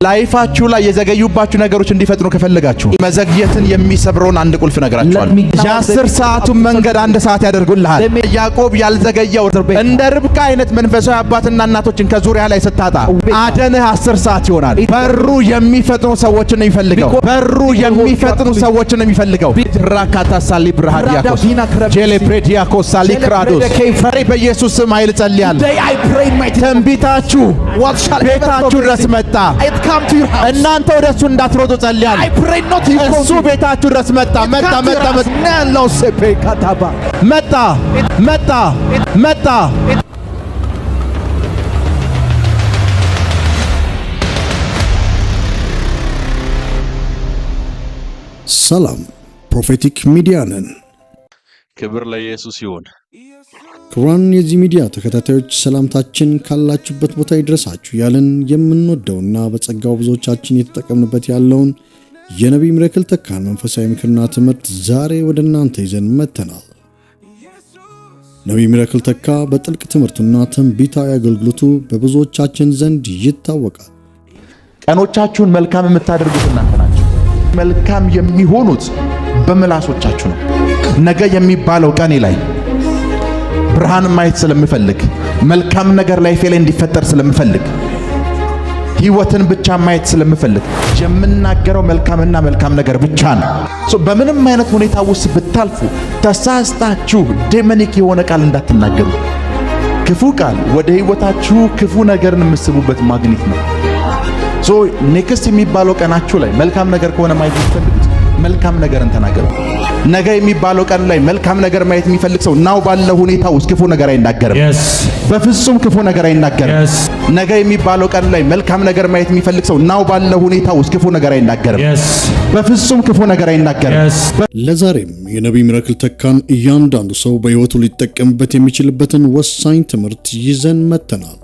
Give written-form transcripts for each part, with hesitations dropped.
ላይፋችሁ ላይ የዘገዩባችሁ ነገሮች እንዲፈጥኑ ከፈለጋችሁ መዘግየትን የሚሰብረውን አንድ ቁልፍ ነገራችኋል። የ10 ሰዓቱን መንገድ 1 ሰዓት ያደርጉልሃል። ያዕቆብ ያልዘገየው እንደ ርብቃ አይነት መንፈሳዊ አባትና እናቶችን ከዙሪያ ላይ ስታጣ አደንህ 10 ሰዓት ይሆናል። በሩ የሚፈጥኑ ሰዎችን ነው የሚፈልገው። በሩ የሚፈጥኑ ሰዎችን ነው የሚፈልገው። ራካታ ሳሊ ብራሃዲያኮስ ጄሌፕሬዲያኮስ ሳሊ ክራዶስ በኢየሱስ ስም ኃይል ጸልያለሁ። ትንቢታችሁ ቤታችሁ ድረስ መጣ። እናንተ ወደሱ እንዳትሮጡ ጸልያለሁ። እሱ ቤታችሁ ድረስ መጣ። ሰላም ፕሮፌቲክ ሚዲያ ነን። ክብር ለኢየሱስ ይሁን። ክብራን የዚህ ሚዲያ ተከታታዮች ሰላምታችን ካላችሁበት ቦታ ይድረሳችሁ ያለን የምንወደውና በጸጋው ብዙዎቻችን እየተጠቀምንበት ያለውን የነቢይ ሚራክል ተካን መንፈሳዊ ምክርና ትምህርት ዛሬ ወደ እናንተ ይዘን መጥተናል። ነቢይ ሚራክል ተካ በጥልቅ ትምህርቱና ትንቢታዊ አገልግሎቱ በብዙዎቻችን ዘንድ ይታወቃል። ቀኖቻችሁን መልካም የምታደርጉት እናንተ ናችሁ። መልካም የሚሆኑት በመላሶቻችሁ ነው። ነገ የሚባለው ቀኔ ላይ ብርሃን ማየት ስለምፈልግ መልካም ነገር ላይ ፌል እንዲፈጠር ስለምፈልግ ህይወትን ብቻ ማየት ስለምፈልግ የምናገረው መልካምና መልካም ነገር ብቻ ነው። በምንም አይነት ሁኔታ ውስጥ ብታልፉ ተሳስታችሁ ዴሞኒክ የሆነ ቃል እንዳትናገሩ። ክፉ ቃል ወደ ህይወታችሁ ክፉ ነገርን የምትስቡበት ማግኔት ነው። ኔክስት የሚባለው ቀናችሁ ላይ መልካም ነገር ከሆነ ማየት የምትፈልጉት መልካም ነገርን ተናገሩ። ነገ የሚባለው ቀን ላይ መልካም ነገር ማየት የሚፈልግ ሰው ናው ባለው ሁኔታ ውስጥ ክፉ ነገር አይናገርም። በፍጹም ክፉ ነገር አይናገርም። ነገ የሚባለው ቀን ላይ መልካም ነገር ማየት የሚፈልግ ሰው ናው ባለው ሁኔታ ውስጥ ክፉ ነገር አይናገርም። በፍጹም ክፉ ነገር አይናገርም። ለዛሬም የነቢይ ሚራክል ተካን እያንዳንዱ ሰው በህይወቱ ሊጠቀምበት የሚችልበትን ወሳኝ ትምህርት ይዘን መጥተናል።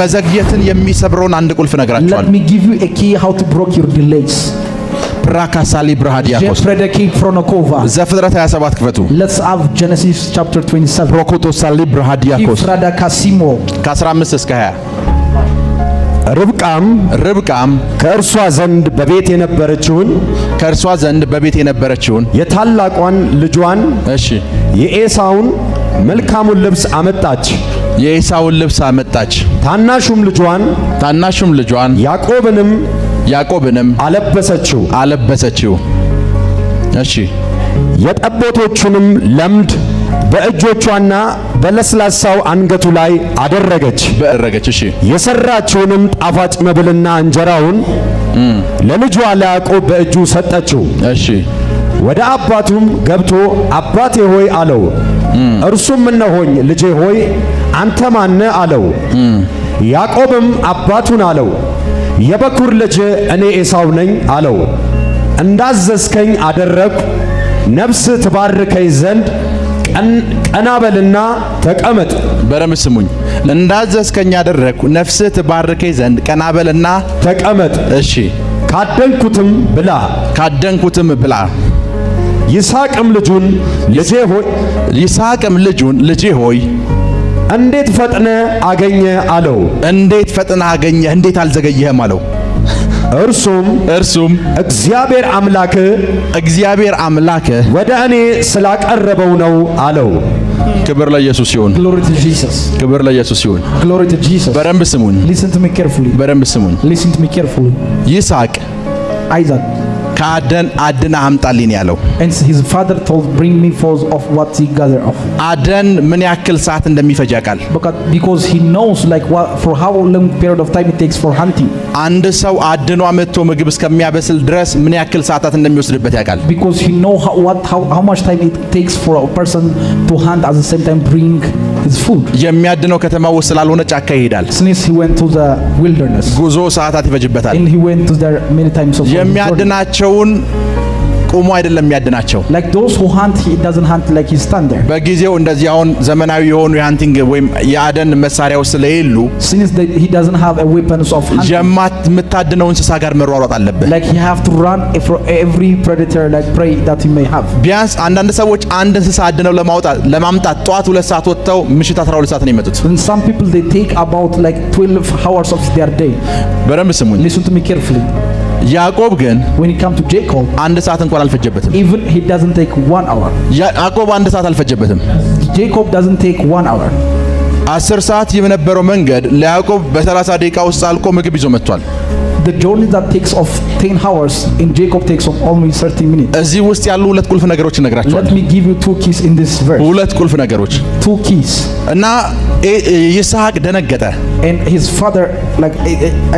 መዘግየትን የሚሰብረውን አንድ ቁልፍ ነገራችኋል። Let me give you a key how to break your delays. ብራካሳሊ ብራሃዲያኮስ ዘፍጥረት 27 ክፈቱ። Let's have Genesis chapter 27. ፕሮኮቶሳሊ ብራሃዲያኮስ ከ15 እስከ 20 ርብቃም ከእርሷ ዘንድ በቤት የነበረችውን የታላቋን ልጇን የኤሳውን መልካሙን ልብስ አመጣች። ታናሹም ልጇን ያዕቆብንም አለበሰችው። የጠቦቶቹንም ለምድ በእጆቿና በለስላሳው አንገቱ ላይ አደረገች። የሰራችውንም ጣፋጭ መብልና እንጀራውን ለልጇ ለያዕቆብ በእጁ ሰጠችው። ወደ አባቱም ገብቶ አባቴ ሆይ አለው። እርሱም እነሆኝ ልጄ ሆይ አንተ ማን አለው። ያዕቆብም አባቱን አለው፣ የበኩር ልጅ እኔ ኤሳው ነኝ አለው። እንዳዘዝከኝ አደረግሁ። ነፍስ ትባርከኝ ዘንድ ቀና በልና ተቀመጥ። በረም ስሙኝ። እንዳዘዝከኝ አደረግሁ። ነፍስ ትባርከኝ ዘንድ ቀና በልና ተቀመጥ። ካደንኩትም ብላ። ይስሐቅም ልጁን ልጄ ሆይ እንዴት ፈጥነ አገኘ አለው። እንዴት አልዘገየህም አለው። እርሱም እግዚአብሔር አምላክህ ወደ እኔ ስላቀረበው ነው አለው። ክብር ለኢየሱስ ይሁን። ክብር ለኢየሱስ ይሁን። በደንብ ስሙኝ። ይስሐቅ ከአደን አድና አምጣልኝ ያለው። And his father told, bring me forth of what he gathered of. አደን ምን ያክል ሰዓት እንደሚፈጅ ያውቃል። Because he knows like for how long period of time it takes for hunting. አንድ ሰው አድኗ መጥቶ ምግብ እስከሚያበስል ድረስ ምን ያክል ሰዓታት እንደሚወስድበት ያውቃል። Because he know how much time it takes for a person to hunt at the same time bring his food. የሚያድነው ከተማ ውስጥ ስላልሆነ ጫካ ይሄዳል። Since he went to the wilderness. ጉዞ ሰዓታት ይፈጅበታል። And he went to there many times of የሚያድናቸውን ቆሞ አይደለም የሚያድናቸው። Like those who hunt, he doesn't hunt like he stand there. በጊዜው እንደዚህ አሁን ዘመናዊ የሆኑ የሃንቲንግ ወይም የአደን መሳሪያዎች ስለሌሉ Since he doesn't have a weapons of hunting, የምታድነው እንስሳ ጋር መሯሯጥ አለበት። like he have to run for every predator like prey that he may have. ቢያንስ አንዳንድ ሰዎች አንድ እንስሳ አድነው ለማምጣት ጠዋት 2 ሰዓት ወጥተው ምሽት 12 ሰዓት ነው የሚመጡት። And some people they take about like 12 hours of their day. በደንብ ስሙኝ። Listen to me carefully. ያዕቆብ ግን When it come to Jacob, 1 ሰዓት እንኳን አልፈጀበትም። even he doesn't take 1 hour. ያዕቆብ 1 ሰዓት አልፈጀበትም። Jacob doesn't take 1 hour. 10 ሰዓት የነበረው መንገድ ለያዕቆብ በ30 ደቂቃ ውስጥ አልቆ ምግብ ይዞ መጥቷል። The journey that takes of 10 hours in Jacob takes of only 30 minutes. እዚህ ውስጥ ያሉ 2 ቁልፍ ነገሮች እነግራችኋለሁ። Let me give you 2 keys in this verse. 2 ቁልፍ ነገሮች 2 keys. እና ይስሐቅ ደነገጠ። And his father like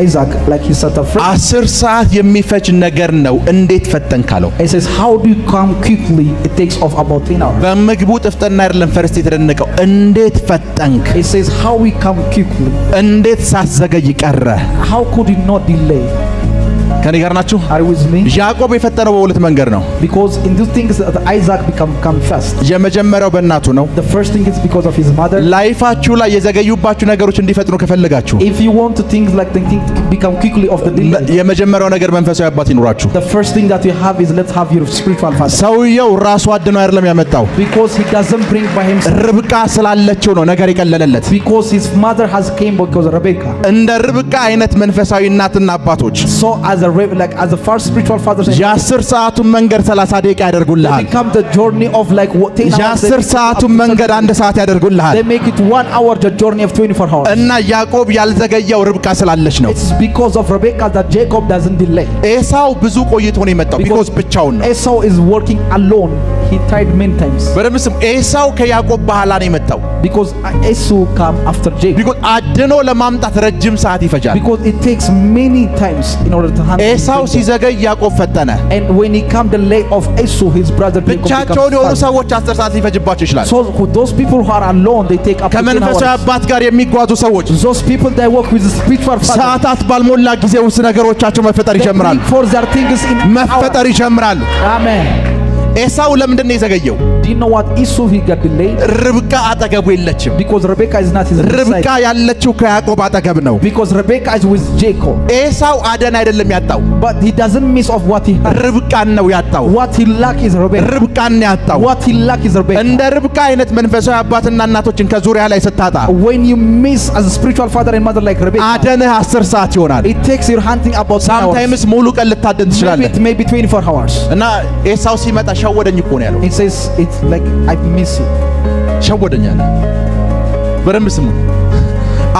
Isaac like he said afraid. 10 ሰዓት የሚፈጅ ነገር ነው እንዴት ፈጠንክ አለው። He says how do you come quickly? It takes of about 10 hours. በምግቡ ጥፍጥና አይደለም ፈርስት የተደነቀው እንዴት ፈጠንክ። He says how we come quickly. እንዴት ሳትዘገይ ቀረ። How could he not delay? ከኔ ጋር ናችሁ? Are you with me? ያዕቆብ የፈጠነው በ2 መንገድ ነው። Because in these things that Isaac come fast. የመጀመሪያው በእናቱ ነው። The first thing is because of his mother. ላይፋችሁ ላይ የዘገዩባችሁ ነገሮች እንዲፈጥኑ ከፈለጋችሁ If you want to things like the thing become quickly of the delay, የመጀመሪያው ነገር መንፈሳዊ አባት ይኑራችሁ። the first thing that you have is let's have your spiritual father. ሰውየው ራሱ አድኖ አይደለም ያመጣው። Because he doesn't bring by himself. ርብቃ ስላለችው ነው ነገር የቀለለለት። Because his mother has came because of Rebecca. እንደ ርብቃ አይነት መንፈሳዊ እናትና አባቶች So as a first spiritual fathers, የ10 ሰዓቱን መንገድ 30 ደቂቃ ያደርጉልሃል። become the journey of like 10 hours. የ10 ሰዓቱን መንገድ 1 ሰዓት ያደርጉልሃል። They make it 1 hour the journey of 24 hours. እና ያዕቆብ ያልዘገየው ርብቃ ስላለች ነው። It's because of Rebecca that Jacob doesn't delay. ኤሳው ብዙ ቆይቶ ነው የመጣው። ቢኮዝ ብቻውን ነው። Esau is working alone. He tried many times. በደምብ ስም ኤሳው ከያዕቆብ በኋላ ነው የመጣው። Because Esau come after Jacob. ቢኮዝ አድኖ ለማምጣት ረጅም ሰዓት ይፈጃል። Because it takes many times in order to handle. ኤሳው ሲዘገይ ያዕቆብ ፈጠነ። And when he come the late of Esau, his brother Jacob ብቻቸውን የሆኑ becomes fast. ሰዎች 10 ሰዓት ሊፈጅባቸው ይችላል። So those people who are alone, they take up to 10 ከመንፈሳዊ hours. አባት ጋር የሚጓዙ ሰዎች Those people that work with the spiritual father, ሰዓታት ባልሞላ ጊዜ ውስጥ ነገሮቻቸው መፈጠር they ይጀምራሉ። bring forth their things in መፈጠር hours. ይጀምራሉ። Amen. ኤሳው ለምንድን ነው የዘገየው? Do you know what Esau he got delayed? ርብቃ አጠገቡ የለችም። Because Rebecca is not his ርብቃ side. ያለችው ከያዕቆብ አጠገብ ነው። Because Rebecca is with Jacob. ኤሳው አደን አይደለም ያጣው፣ But he doesn't miss of what he had. ርብቃን ነው ያጣው። What he lack is Rebecca. ርብቃን ነው ያጣው። What he lack is Rebecca. እንደ ርብቃ አይነት መንፈሳዊ አባትና እናቶችን ከዙሪያ ላይ ስታጣ When you miss as a spiritual father and mother like Rebecca, አደንህ 10 ሰዓት ይሆናል። it takes your hunting about 10 hours. ሳምታይምስ ሙሉ ቀን ልታደን Maybe ትችላለህ። it may be 24 hours. እና ኤሳው ሲመጣ ሸወደኝ እኮ ነው ያለው። It says it's like I miss it. ሸወደኝ አለ። በደንብ ስሙ።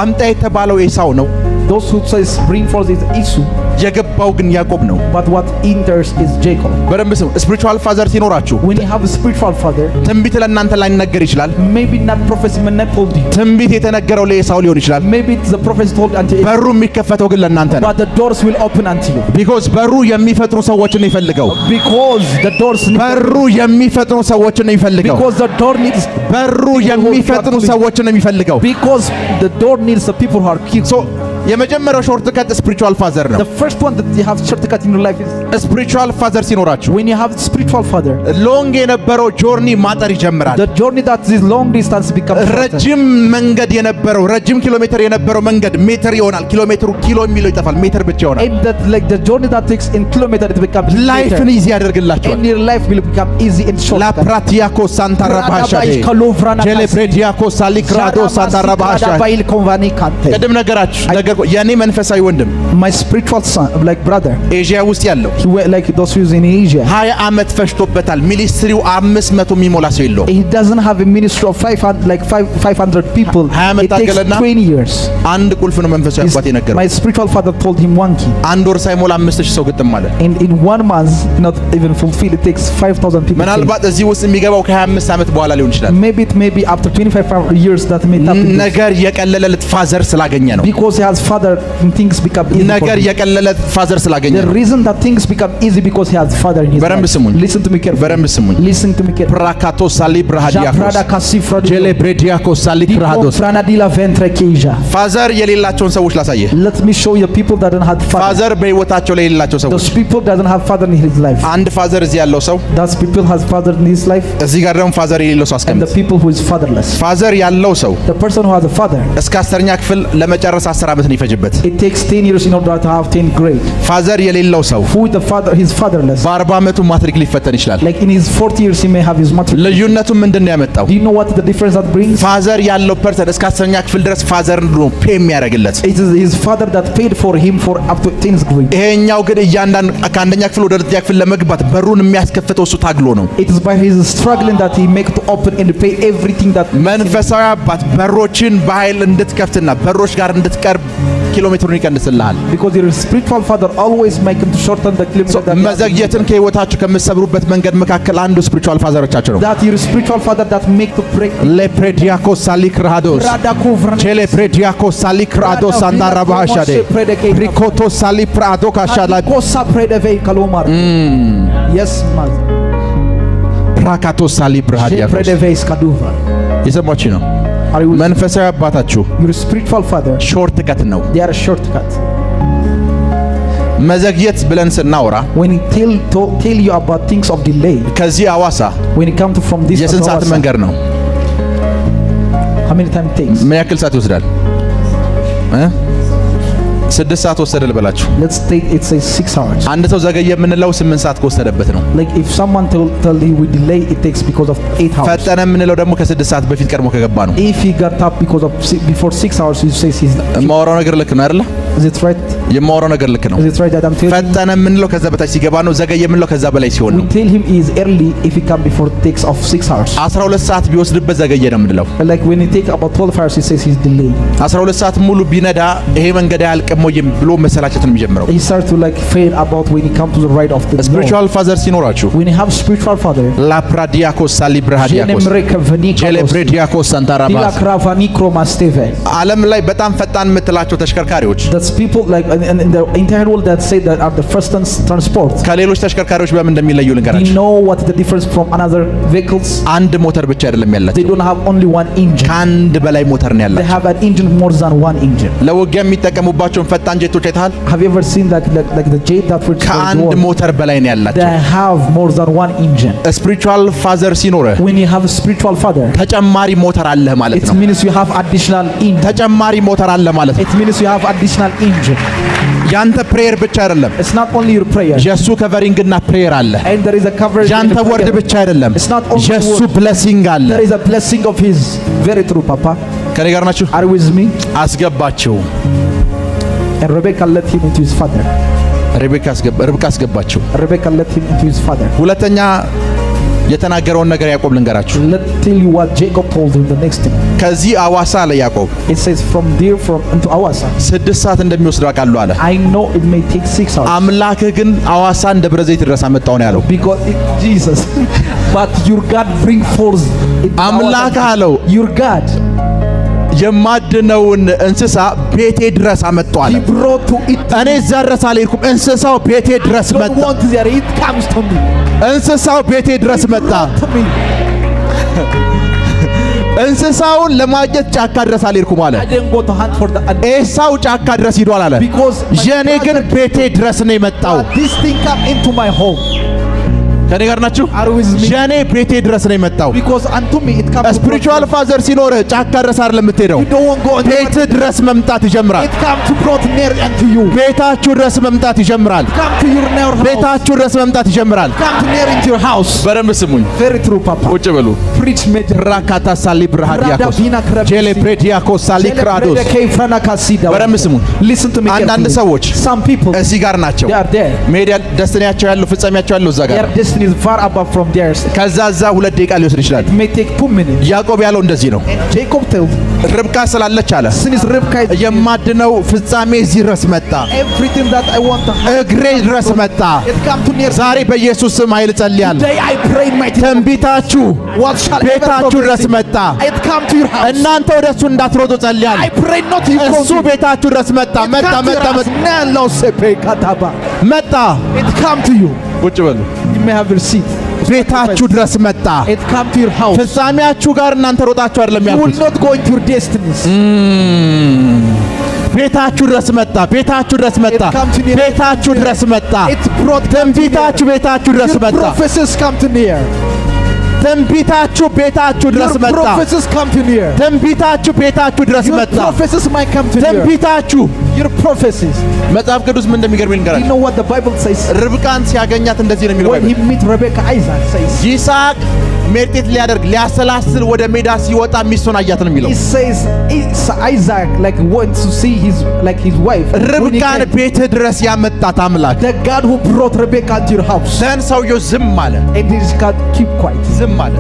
አምጣ የተባለው ኤሳው ነው። Those who says bring forth is Esau, የገባው ግን ያዕቆብ ነው። but what enters is Jacob. በደንብ ስሙ። ስፒሪቹዋል ፋዘር ሲኖራችሁ When you have a spiritual father, ትንቢት ለእናንተ ላይነገር ይችላል። maybe not prophecy may not told you. ትንቢት የተነገረው ለኤሳው ሊሆን ይችላል። Maybe it's the prophecy told unto Esau, በሩ የሚከፈተው ግን ለእናንተ ነው። but the doors will open unto you. ቢኮዝ በሩ የሚፈጥሩ ሰዎችን ነው ይፈልገው። Because the doors need, በሩ የሚፈጥሩ ሰዎችን ነው ይፈልገው። because the door needs, በሩ የሚፈጥሩ ሰዎችን ነው የሚፈልገው። because the door needs the people who are quick. ሶ የመጀመሪያው ሾርት ከት ስፒሪቹዋል ፋዘር ነው። The first one that you have shortcut in your life is ስፒሪቹዋል ፋዘር ሲኖራችሁ when you have spiritual father. ሎንግ የነበረው ጆርኒ ማጠር ይጀምራል። The journey that is long distance becomes shorter. ረጅም መንገድ የነበረው ረጅም ኪሎ ሜትር የነበረው መንገድ ሜትር ይሆናል። ኪሎ ሜትሩ ኪሎ የሚለው ይጠፋል። ሜትር ብቻ ይሆናል። And that like the journey that takes in kilometer it becomes ላይፍን later. ኢዚ ያደርግላችኋል። And your life will become easy and short. ላፕራቲያኮ ሳንታራባሻ ጀሌፕሬዲያኮ ሳሊክራዶ ሳንታራባሻ ቅድም ነገር የኔ መንፈሳዊ ወንድም My spiritual son, like brother, ኤዥያ ውስጥ ያለው he went like those who's in Asia. 20 ዓመት ፈጅቶበታል። ሚኒስትሪው 500 የሚሞላ ሰው የለውም። He doesn't have a ministry of 500 like 500 people. It takes 20 years. አንድ ቁልፍ ነው መንፈሳዊ አባት የነገረው። My spiritual father told him one key. አንድ ወር ሳይሞላ 5000 ሰው ግጥም አለ። And in 1 month, not even fulfill, it takes 5,000 people. ምናልባት እዚህ ውስጥ የሚገባው ከ25 ዓመት በኋላ ሊሆን ይችላል። Maybe it may be after 25 years that may tap into. ነገር የቀለለለት ፋዘር ስላገኘ ነው። Because he has father, things become easy for ነገር him. የቀለለ ፋዘር ስላገኘ The ነው። reason that things become easy because he has father in his በደንብ life. ስሙኝ። Listen to me carefully. በደንብ ስሙኝ። Listen to me carefully. ፕራካቶ ሳሊ ብራሃዲያኮስ Japrada kasi frado. ጄሌብሬዲያኮስ ሳሊ ክራዶስ Franadila ventre keja. ፋዘር የሌላቸውን ሰዎች ላሳየ። Let me show you people that don't have father. ፋዘር በህይወታቸው ላይ የሌላቸው ሰዎች። Those people doesn't have father in his life. አንድ ፋዘር እዚህ ያለው ሰው Those people has father in his life, እዚህ ጋር ደግሞ ፋዘር የሌለው ሰው and አስቀምጥ። the people who is fatherless. ፋዘር ያለው ሰው The person who has a father, እስከ 10ኛ ክፍል ለመጨረስ 10 ዓመት ነው ይፈጅበት። it takes 10 years in order to have 10th grade. ፋዘር የሌለው ሰው Who is the father? He's fatherless. በ40 ዓመቱ ማትሪክ ሊፈተን ይችላል። Like in his 40 years, he may have his matric. ልዩነቱ ምንድን ነው ያመጣው? Do you know what the difference that brings? ፋዘር ያለው ፐርሰን እስከ 10ኛ ክፍል ድረስ ፋዘር ነው ፔ የሚያደርግለት። It is his father that paid for him for up to 10th grade. ይሄኛው ግን እያንዳንዱ ከአንደኛ ክፍል ወደ ሁለተኛ ክፍል ለመግባት በሩን የሚያስከፍተው እሱ ታግሎ ነው። It is by his struggling that he make to open and pay everything that. መንፈሳዊ አባት በሮችን በኃይል እንድትከፍትና በሮች ጋር እንድትቀርብ ኪሎሜትሩን ይቀንስልሃል። Because your spiritual father always make him to shorten the kilometer that. መዘግየትን ከህይወታችሁ ከምትሰብሩበት መንገድ መካከል አንዱ ስፒሪቹዋል ፋዘሮቻችሁ ነው። That your spiritual father that make to break. ለፕሬዲያኮስ ሳሊክ ራዶስ ቼሌ ፕሬዲያኮስ ሳሊክ ራዶስ አንዳራ ባሻዴ ሪኮቶ ሳሊ ፕራዶ ካሻላ Kosa predeve kalomar. Yes, man. ፕራካቶ ሳሊ ብራዲያኮስ Predeve skaduva. የሰማችሁ ነው። Are you? መንፈሳዊ አባታችሁ Your spiritual father, ሾርት ከት ነው። they are a shortcut. መዘግየት ብለን ስናወራ When he tell you about things of delay, ከዚህ አዋሳ when he come to from this የስንት ሰዓት Hawassa, መንገድ ነው? how many time it takes? ምን ያክል ሰዓት ይወስዳል? 6 ሰዓት ወሰደ ልበላችሁ። Let's take it says 6 hours. አንድ ሰው ዘገየ የምንለው 8 ሰዓት ከወሰደበት ነው። Like if someone tell you we delay, it takes because of 8 hours. ፈጠነ የምንለው ደግሞ ከ6 ሰዓት በፊት ቀድሞ ከገባ ነው። If he got up because of before 6 hours, you say he's. የማወራው ነገር ልክ ነው አይደለ? Is it right? የማወራው ነገር ልክ ነው። Is it right that I'm telling? ፈጠነ የምንለው ከዛ በታች ሲገባ ነው። ዘገየ የምንለው ከዛ በላይ ሲሆን ነው። We tell him he is early if he come before takes of 6 hours. 12 ሰዓት ቢወስድበት ዘገየ ነው የምንለው። Like when he take about 12 hours, he says he's delayed. 12 ሰዓት ሙሉ ቢነዳ ይሄ መንገድ አያልቅም ወይ ብሎ መሰላቸት ነው የሚጀምረው። He starts to like fail about when he come to the right of the ስፒሪቹዋል ፋዘር ሲኖራችሁ When you have spiritual father, ላፕራዲያኮስ ሳሊብራዲያኮስ Jenemreka Vanikos, ጄሌብሬዲያኮስ ሳንታራባስ Dila Kravanikro Masteve. ዓለም ላይ በጣም ፈጣን የምትላቸው ተሽከርካሪዎች That's people like in the entire world that say that are the first transport. ከሌሎች ተሽከርካሪዎች በምን እንደሚለዩ You ልንገራችሁ። know what the difference from another vehicles? አንድ ሞተር ብቻ አይደለም They ያላቸው፣ don't have only one engine. ከአንድ በላይ ሞተር ነው They ያላቸው። have an engine more than one engine. ለውጊያ የሚጠቀሙባቸውን ፈጣን ጄቶች አይተሃል? Have you ever seen like the jet that for ከአንድ war? ሞተር በላይ ነው ያላቸው። They have more than one engine. ስፒሪቹዋል ፋዘር ሲኖርህ When you have a spiritual father, ተጨማሪ ሞተር አለህ ማለት it ነው። means you have additional engine. ተጨማሪ ሞተር አለ ማለት ነው። It means you have additional engine. ያንተ ፕሬየር ብቻ አይደለም፣ It's not only your prayer. የሱ ከቨሪንግ እና ፕሬየር አለ። And there is a coverage. in ያንተ the ወርድ prayer. ብቻ አይደለም፣ It's not only የሱ word. ብለሲንግ አለ። There is a blessing of his. Very true, Papa. ከኔ ጋር ናችሁ? Are you with me? አስገባቸው። And Rebecca let him into his father. ርብቃ አስገባቸው። Rebecca let him into his father. ሁለተኛ የተናገረውን ነገር ያዕቆብ ልንገራችሁ። Let tell you what Jacob told him the next thing. ከዚህ አዋሳ አለ ያዕቆብ It says from there from into Hawassa. 6 ሰዓት እንደሚወስድ አውቃለሁ አለ። I know it may take 6 hours. አምላክህ ግን አዋሳን ደብረ ዘይት ድረስ አመጣው ነው ያለው። Because Jesus. But your God bring forth. አምላክ አለው Your God. የማድነውን እንስሳ ቤቴ ድረስ አመጣዋል። He brought to it. እኔ እዛ ድረስ አልሄድኩም፣ እንስሳው ቤቴ ድረስ I don't መጣ። want there. It comes to me. እንስሳው ቤቴ ድረስ መጣ። To me. እንስሳውን ለማግኘት ጫካ ድረስ አልሄድኩም አለ። I didn't go to hunt for the animal. ኤሳው ጫካ ድረስ ሂዷል አለ። Because my የኔ ግን brother- ቤቴ ድረስ ነው የመጣው። But this thing come into my home. ከኔ ጋር ናችሁ? Are you with me? የኔ ቤቴ ድረስ ነው የመጣው። Because unto me it comes. ስፒሪቹዋል ፋዘር ሲኖርህ ጫካ ድረስ አይደለም የምትሄደው፣ You don't want to go. ቤት ድረስ መምጣት ይጀምራል። It come to brought near unto you. ቤታችሁ ድረስ መምጣት ይጀምራል። Come to your near house. ቤታችሁ ድረስ መምጣት ይጀምራል። Come to near into your house. በደንብ ስሙኝ። Very true, Papa. ቁጭ በሉ። Preach major. ራካታ ሳሊ ብርሃዲያኮስ Radavina Krabisi. ጄሌ ፕሬዲያኮስ ሳሊ ክራዶስ በደንብ ስሙኝ። Listen to me አንዳንድ carefully. ሰዎች Some people እዚህ ጋር ናቸው። they are there. ሜዲያ ደስቲኒያቸው ያለው ፍጻሜያቸው ያለው እዛ Their ጋር destiny person is far above from theirs, ከዛ 2 ደቂቃ ሊወስድ ይችላል። it may take 2 minutes. ያዕቆብ ያለው እንደዚህ ነው። Jacob tells, ርብቃ ስላለች አለ since Rivka is የማድነው ፍጻሜ እዚህ ድረስ መጣ፣ everything that I want to have, እግሬ ድረስ መጣ። it come to near. ዛሬ በኢየሱስ ስም ኃይል ጸልያለሁ። Today I pray in mighty name. ትንቢታችሁ What shall ever ቤታችሁ ድረስ prophecy? መጣ። It come to your house. እናንተ ወደሱ እንዳትሮጡ ጸልያለሁ። I pray not you እሱ ቤታችሁ ድረስ መጣ መጣ መጣ መጣ። It come to you. ቁጭ በሉ። You may have your seat. ቤታችሁ ድረስ መጣ። It come to your house. ፍጻሜያችሁ ጋር እናንተ ሮጣችሁ አይደለም You will ያልኩት። not go into your destinies. ቤታችሁ ድረስ መጣ። ቤታችሁ ድረስ መጣ። It come to near. ቤታችሁ ድረስ መጣ። It brought ትንቢታችሁ ቤታችሁ ድረስ your መጣ። prophecies come to near. ትንቢታችሁ ቤታችሁ ድረስ Your መጣ። prophecies come to near. ትንቢታችሁ ቤታችሁ ድረስ Your መጣ። prophecies might come to near. ትንቢታችሁ Your prophecies. መጽሐፍ ቅዱስ ምን እንደሚገርም You ይንገራል። know what the Bible says? ርብቃን ሲያገኛት እንደዚህ ነው የሚለው When he meet Rebecca, Isaac says. ይስሐቅ ሜርጤት ሊያደርግ ሊያሰላስል ወደ ሜዳ ሲወጣ ሚስቱን አያት ነው የሚለው። He says Isaac like wants to see his wife. When he ርብቃን came, ቤት ድረስ ያመጣት አምላክ the God who brought Rebecca to your house. ዘን ሰውየው ዝም አለ። And this God keep quiet. ዝም አለ።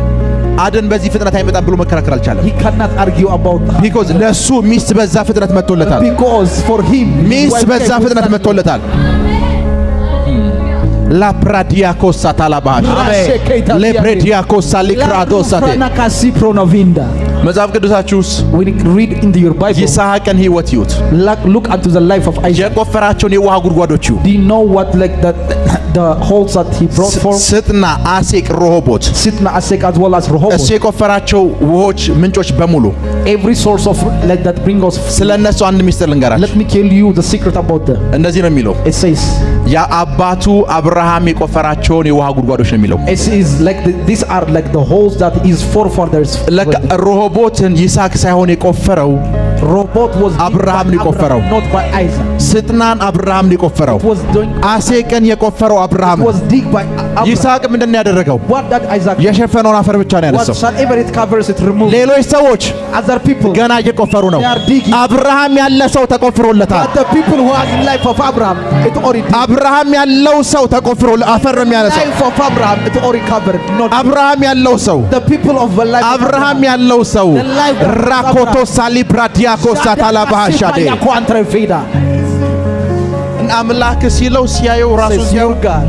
አደን በዚህ ፍጥነት አይመጣም ብሎ መከራከር አልቻለም። He cannot argue about that. ቢኮዝ ለሱ ሚስት በዛ ፍጥነት መጥቶለታል። Because for him, his ሚስት wife በዛ came ፍጥነት with መጥቶለታል። ላፕራዲያኮስ ሳታላባሽ ለፕሬዲያኮስ ሊክራዶሳቴ Pronovinda. መጽሐፍ ቅዱሳችሁስ When you read into your Bible, ይስሐቅን ሕይወት ይዩት። look unto the life of Isaac. የቆፈራቸውን የውሃ ጉድጓዶች ይዩ። Do you know what like the holes that he brought forth? ስጥና አሴቅ ሮሆቦት Sitna, Asek, as well as Rehoboth. እሱ የቆፈራቸው ውሆች ምንጮች በሙሉ Every source of like that bring us. ስለ እነሱ አንድ ሚስጥር ልንገራችሁ። Let me tell you the secret about them. እንደዚህ ነው የሚለው It says, የአባቱ አብርሃም የቆፈራቸውን የውሃ ጉድጓዶች ነው የሚለው። it is like these are like the holes that his forefathers. ለካ ሮሆቦትን ይስሐቅ ሳይሆን የቆፈረው Rehoboth was digged አብርሃም by ነው የቆፈረው። not by Isaac. ስጥናን አብርሃም ነው የቆፈረው። It was doing. አሴቅን የቆፈረው አብርሃም It ነው። was digged by Abraham. ይስሐቅ ምንድን ነው ያደረገው? What that Isaac? የሸፈነውን አፈር ብቻ ነው ያነሳው። Whatsoever it covers, it removes. ሌሎች ሰዎች Other people, ገና እየቆፈሩ ነው። they are digging. አብርሃም ያለ ሰው ተቆፍሮለታል። But the people who are in life of Abraham, it already. አብርሃም ያለው ሰው ተቆፍሮ አፈር ነው የሚያነሳው። Life of Abraham, it already covered. Not አብርሃም ያለው ሰው the people of the life. አብርሃም ያለው ሰው The life of ራኮቶ Abraham. ሳሊብራዲያኮ ሳታላባሃሻዴ አምላክ ሲለው ሲያየው ራሱን ሲያየው God.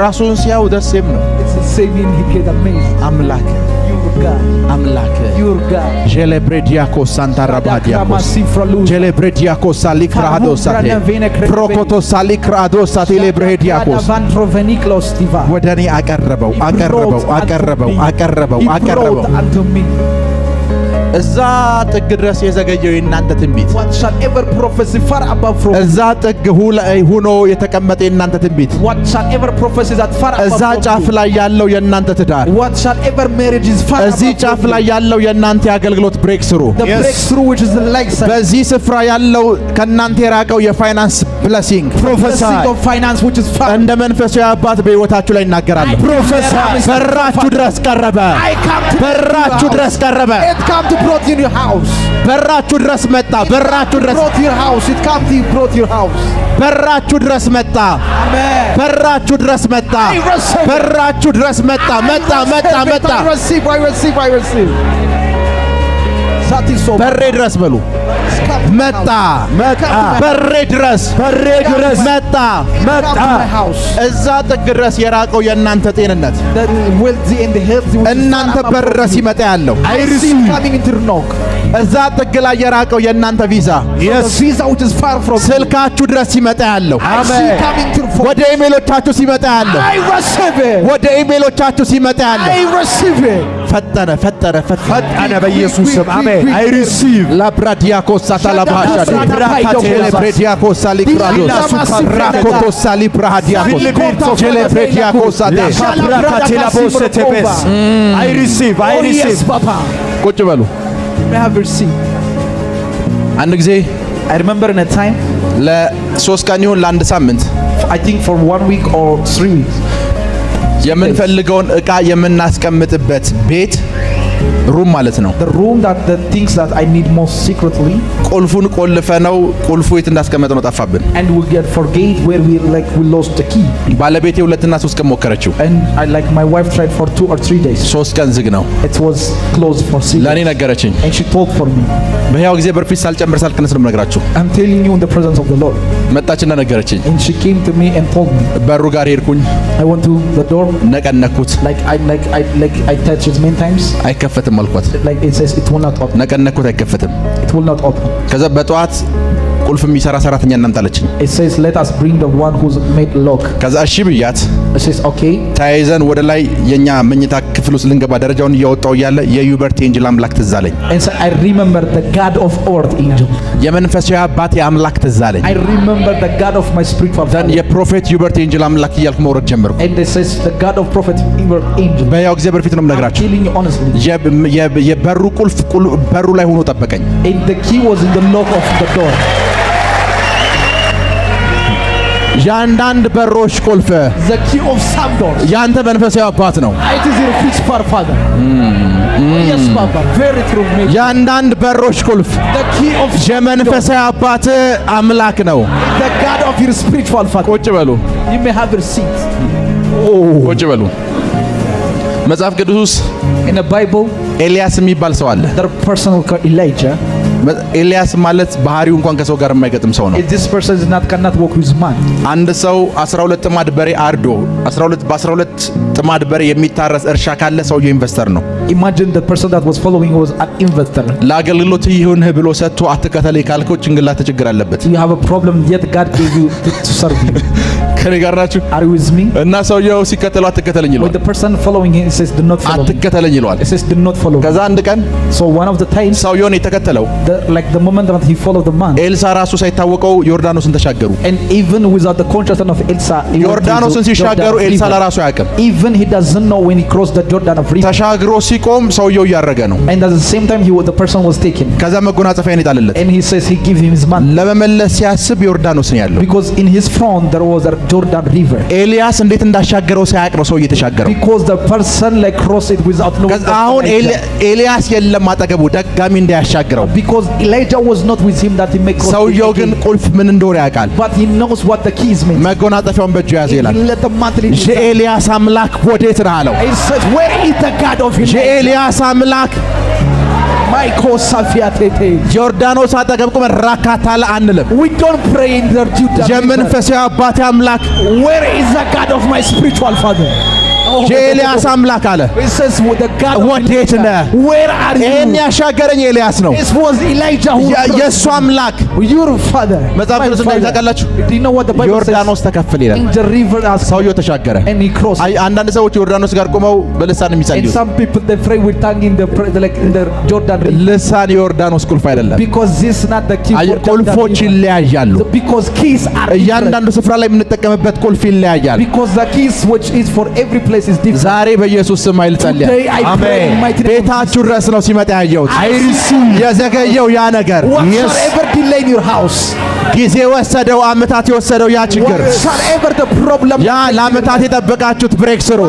ራሱን ሲያየው ደስም ነው። It's the saving he get amazed. አምላክ Your God. አምላክ Your God. ጀለብሬዲያኮ ሳንታራባዲያኮስ ጀለብሬዲያኮ ሳሊክራዶሳቴ ፕሮኮቶ ሳሊክራዶሳቴ ለብሬዲያኮስ ወደ እኔ አቀረበው አቀረበው አቀረበው አቀረበው አቀረበው። unto me. እዛ ጥግ ድረስ የዘገየው የእናንተ ትንቢት What shall ever prophecy far above from. እዛ ጥግ ሁኖ የተቀመጠ የእናንተ ትንቢት What shall ever prophecy that far above እዛ from ጫፍ you. ላይ ያለው የእናንተ ትዳር What shall ever marriage is far እዚህ above ጫፍ from ላይ you. ያለው የእናንተ የአገልግሎት ብሬክ ስሩ The breakthrough which is the light side. በዚህ ስፍራ ያለው ከእናንተ የራቀው የፋይናንስ ብለሲንግ Blessing of finance which is far. እንደ መንፈሳዊ አባት በሕይወታችሁ ላይ እናገራለሁ። በራችሁ ድረስ ቀረበ። I come to በራችሁ ድረስ ቀረበ። It come to brought in your house. በራችሁ ድረስ መጣ። በራችሁ ድረስ Brought your house. It come to you brought your house. በራችሁ ድረስ መጣ። Amen. በራችሁ ድረስ መጣ። በራችሁ ድረስ መጣ። መጣ መጣ መጣ። I receive, I receive, I receive. That is so. በሬ ድረስ በሉ። መጣ መጣ። በሬ ድረስ በሬ ድረስ መጣ መጣ። እዛ ጥግ ድረስ የራቀው የእናንተ ጤንነት The wealthy and the healthy. which is እናንተ far above በር ድረስ from you. ይመጣ ያለው I receive coming into the knock. እዛ ጥግ ላይ የራቀው የእናንተ ቪዛ The visa which is far from you. ስልካችሁ ድረስ ይመጣ ያለው I see coming to the phone. ወደ ኢሜሎቻችሁ ሲመጣ ያለው I receive it. ወደ ኢሜሎቻችሁ ሲመጣ ያለው I receive it. ፈጠነ ፈጠነ ፈጠነ በኢየሱስ ስም አሜን። አይ ሪሲቭ ላብራዲያኮስ ሳታላባሻዲ ጀለብሬዲያኮስ ሳሊክራዶስ ራኮቶስ ሳሊብራዲያኮስ ጀለብሬዲያኮስ ሳቴ አይ ሪሲቭ አይ Oh yes, ሪሲቭ Papa. ቁጭ በሉ። May I have your seat? አንድ ጊዜ I remember in a time, ለ3 ቀን ይሁን ለአንድ ሳምንት I think for 1 week or 3 weeks, የምንፈልገውን ዕቃ የምናስቀምጥበት ቤት ሩም ማለት ነው። The room that the things that I need most secretly. ቁልፉን ቆልፈነው ቁልፉ የት እንዳስቀመጥነው ጠፋብን። And we forget where we lost the key. ባለቤቴ 2 እና 3 ቀን ሞከረችው። And my wife tried for 2 or 3 days. 3 ቀን ዝግ ነው። It was closed for 3 days. ለኔ ነገረችኝ። And she told for me. በሕያው ጊዜ በርፊት ሳልጨምር ሳልቀንስ ነው የምነግራችሁ። I'm telling you in the presence of the Lord. መጣችና ነገረችኝ። And she came to me and told me. በሩ ጋር ሄድኩኝ። I went to the door. ነቀነኩት። I touched it many times. አይከፈትም አልኳት። Like it says it will not open. ነቀነኩት፣ አይከፈትም። It will not open. ከዛ በጠዋት ቁልፍ የሚሰራ ሰራተኛ እናምጣለችኝ። It says let us bring the one who's made lock. ከዛ እሺ ብያት It says okay. ተያይዘን ወደ ላይ የኛ መኝታ ክፍል ውስጥ ልንገባ ደረጃውን እያወጣው እያለ የዩበርት ኤንጅል አምላክ ትዝ አለኝ። And so I remember the God of earth angel. የመንፈሳዊ አባቴ አምላክ ትዝ አለኝ። I remember the God of my spiritual father. የፕሮፌት ዩበርት ኤንጅል አምላክ እያልኩ መውረድ ጀመርኩ። And it says the God of prophet Hubert angel. በሕያው ጊዜ በፊት ነው የምነግራችሁ። I'm telling you honestly. የበሩ ቁልፍ በሩ ላይ ሆኖ ጠበቀኝ። And the key was in the lock of the door. ያንዳንድ በሮች ቁልፍ The key of some doors. ያንተ መንፈሳዊ አባት ነው። It is your spiritual father. Yes, Papa. Very true. ያንዳንድ በሮች ቁልፍ The key of የመንፈሳዊ አባት አምላክ ነው። the God of your spiritual father. ቁጭ በሉ። You may have your seat. ቁጭ በሉ። መጽሐፍ ቅዱስ ውስጥ In the Bible, ኤልያስ የሚባል ሰው አለ። the person called Elijah. ኤልያስ ማለት ባህሪው እንኳን ከሰው ጋር የማይገጥም ሰው ነው። This person cannot walk with man. አንድ ሰው 12 ጥማድ በሬ አርዶ 12 ጥማድ በሬ የሚታረስ እርሻ ካለ ሰውየው ኢንቨስተር ነው። Imagine the person that was following was an investor. ለአገልግሎት ይሁንህ ብሎ ሰጥቶ አትከተለኝ ካልከው ጭንቅላት ችግር አለበት። You have a problem yet God gave you to serve you. ከኔ ጋር ናችሁ? Are you with me? እና ሰውየው ሲከተለው አትከተለኝ ይለዋል። When the person following him says do not follow. አትከተለኝ ይለዋል። It says do not follow. ከዛ አንድ ቀን So one of the times ሰውየውን የተከተለው the moment that he followed the man. ኤልሳ ራሱ ሳይታወቀው ዮርዳኖስን ተሻገሩ። And even without the consciousness of Elsa, ዮርዳኖስን ሲሻገሩ ኤልሳ ለራሱ አያውቅም። Even he doesn't know when he crossed the Jordan of river. ተሻግሮ ሲቆም ሰውየው እያረገ ነው። And at the same time the person was taken. ከዛ መጎናጸፊያን ይጣልለት። And he says he give him his man. ለመመለስ ሲያስብ ዮርዳኖስ ነው ያለው። Because in his front there was a Jordan river. ኤልያስ እንዴት እንዳሻገረው ሳያውቅ ነው ሰው እየተሻገረው። Because the person crossed it without knowing. አሁን ኤልያስ የለም አጠገቡ ደጋሚ እንዳያሻግረው። Because Elijah was not with him that he may cross. ሰውየው ግን ቁልፍ ምን እንደሆነ ያውቃል። But he knows what the keys mean. መጎናጸፊያውን በእጁ ያዘ ይላል። የኤልያስ አምላክ ወዴት ነህ አለው። He says where is the God of Elijah? የኤልያስ አምላክ ዮርዳኖስ አጠገብ ቆመን ራካታለ አንልም። We don't pray in the Jordan. የመንፈሳዊ አባቴ አምላክ where is the God of my spiritual father? የኤልያስ አምላክ አለ። ወዴት ነህ? Where are you? ይሄን ያሻገረኝ ኤልያስ ነው። This was Elijah who የእሱ አምላክ your father. መጽሐፍ ቅዱስ ላይ ታውቃላችሁ? Do you know what the Bible says? ዮርዳኖስ ተከፈለ ይላል። In the river as ሰውየው ተሻገረ። and he crossed. አንዳንድ ሰዎች ዮርዳኖስ ጋር ቆመው በልሳን የሚጸልዩ And some people they pray with tongue in the Jordan river. ልሳን የዮርዳኖስ ቁልፍ አይደለም። Because this is not the key for Jordan. ቁልፎች ይለያያሉ። Because keys are እያንዳንዱ ስፍራ ላይ የምንጠቀምበት ቁልፍ ይለያያል። Because the keys which is for every place is different. ዛሬ በኢየሱስ ስም አይልጸልያ። አሜን። ቤታችሁ ድረስ ነው ሲመጣ ያየሁት። የዘገየው ያ ነገር whatsoever delay in your house ጊዜ ወሰደው፣ አመታት የወሰደው ያ ችግር whatsoever the problem ያ ለአመታት የጠበቃችሁት ብሬክ ስሩ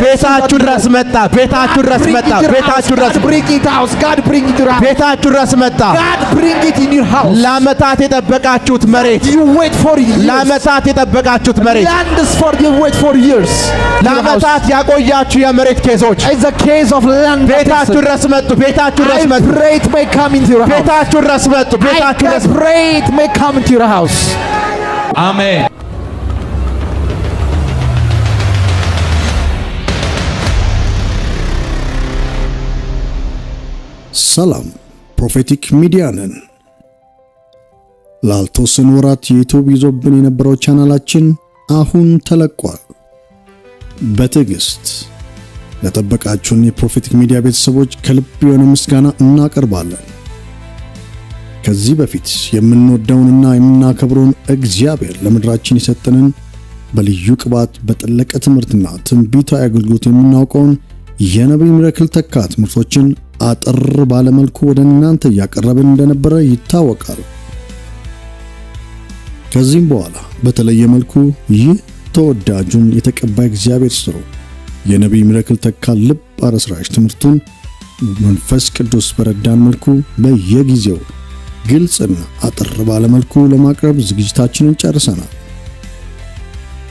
ቤታችሁ ድረስ መጣ። ቤታችሁ ድረስ መጣ። ቤታችሁ ድረስ bring it house. God bring it to house. ቤታችሁ ድረስ መጣ። God bring it in your house. ለአመታት የጠበቃችሁት መሬት you wait for years. ለአመታት የጠበቃችሁት መሬት land is for you wait for years. ለአመታት ያቆያችሁ የመሬት ኬዞች it's a case of land. ቤታችሁ ድረስ መጡ። ቤታችሁ ድረስ መጡ። I pray it may come into your house. ቤታችሁ ድረስ መጡ። ቤታችሁ ድረስ pray it may come into your house. አሜን። ሰላም ፕሮፌቲክ ሚዲያ ነን። ላልተወሰኑ ወራት የዩቲዩብ ይዞብን የነበረው ቻናላችን አሁን ተለቋል። በትዕግስት ለጠበቃችሁን የፕሮፌቲክ ሚዲያ ቤተሰቦች ከልብ የሆነ ምስጋና እናቀርባለን። ከዚህ በፊት የምንወደውንና የምናከብረውን እግዚአብሔር ለምድራችን የሰጠንን በልዩ ቅባት በጠለቀ ትምህርትና ትንቢታዊ አገልግሎት የምናውቀውን የነቢይ ሚራክል ተካ ትምህርቶችን አጥር ባለመልኩ ወደ እናንተ እያቀረብን እንደነበረ ይታወቃል። ከዚህም በኋላ በተለየ መልኩ ይህ ተወዳጁን የተቀባይ እግዚአብሔር ሰው የነቢይ ሚራክል ተካ ልብ አረስራሽ ትምህርቱን መንፈስ ቅዱስ በረዳን መልኩ በየጊዜው ግልጽና አጥር ባለ መልኩ ለማቅረብ ዝግጅታችንን ጨርሰናል።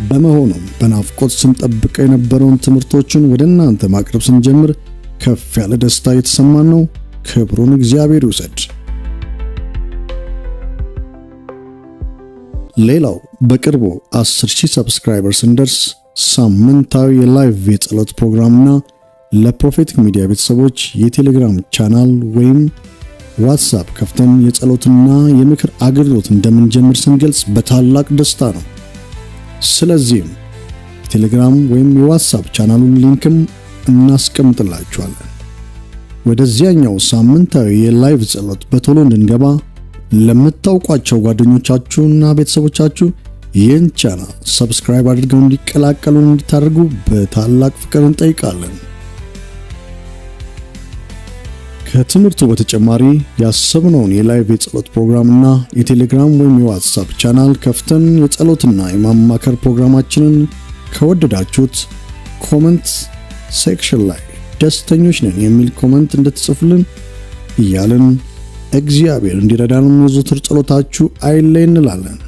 በመሆኑም በናፍቆት ስንጠብቀው የነበረውን ትምህርቶችን ወደ እናንተ ማቅረብ ስንጀምር ከፍ ያለ ደስታ የተሰማን ነው። ክብሩን እግዚአብሔር ይውሰድ። ሌላው በቅርቡ 10,000 ሰብስክራይበርስ እንደርስ ሳምንታዊ የላይቭ የጸሎት ፕሮግራምና ለፕሮፌቲክ ሚዲያ ቤተሰቦች የቴሌግራም ቻናል ወይም ዋትስአፕ ከፍተን የጸሎትና የምክር አገልግሎት እንደምንጀምር ስንገልጽ በታላቅ ደስታ ነው። ስለዚህም የቴሌግራም ወይም የዋትስአፕ ቻናሉን ሊንክም እናስቀምጥላችኋለን። ወደዚያኛው ሳምንታዊ የላይቭ ጸሎት በቶሎ እንድንገባ ለምታውቋቸው ጓደኞቻችሁና ቤተሰቦቻችሁ ይህን ቻናል ሰብስክራይብ አድርገው እንዲቀላቀሉን እንድታደርጉ በታላቅ ፍቅር እንጠይቃለን። ከትምህርቱ በተጨማሪ ያሰብነውን የላይቭ የጸሎት ፕሮግራምና የቴሌግራም ወይም የዋትስአፕ ቻናል ከፍተን የጸሎትና የማማከር ፕሮግራማችንን ከወደዳችሁት ኮሜንት ሴክሽን ላይ ደስተኞች ነን የሚል ኮሜንት እንድትጽፉልን እያልን እግዚአብሔር እንዲረዳንም የዘወትር ጸሎታችሁ አይለይ እንላለን።